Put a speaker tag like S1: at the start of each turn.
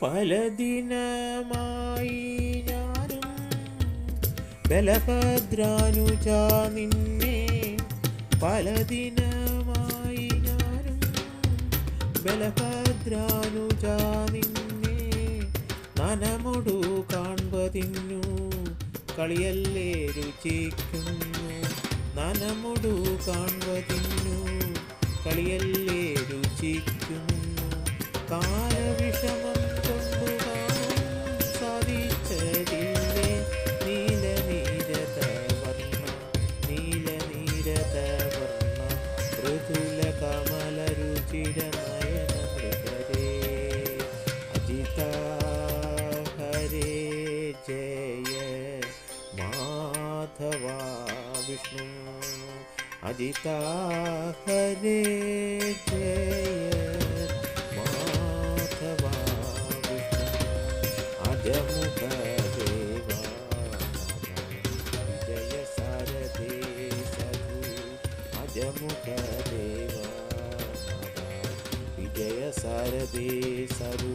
S1: പല ദിനമായി ഞാനും ബലഭദ്രാനുജ നിന്നെ, പല ദിനമായി ഞാനും ബലഭദ്രാനുജ നിന്നെ, നനമൊടു കാൺപതിന്നു കളിയല്ലേ രുചിക്കുന്നു, നനമൊടു കാൺപതിന്നു കളിയല്ലേ രുചിക്കുന്നു, കാലവിഷമം കൊണ്ടു കാണും സാധിച്ചതില്ലേ, നീലനീരത വർണ്ണ നീലനീരത വർണ്ണ മൃദുല കമല രുചിര നയന മൃഗരേ, അജിത ഹരേ ജയ മാധവ വിഷ്ണു, അജിത ഹരേ ജയ മാധവ വിഷ്ണു, അജമുഖ ദേവ വിജയ സാരഥി സദു, അജമുഖ ദേവ വിജയ സാരഥി സദു.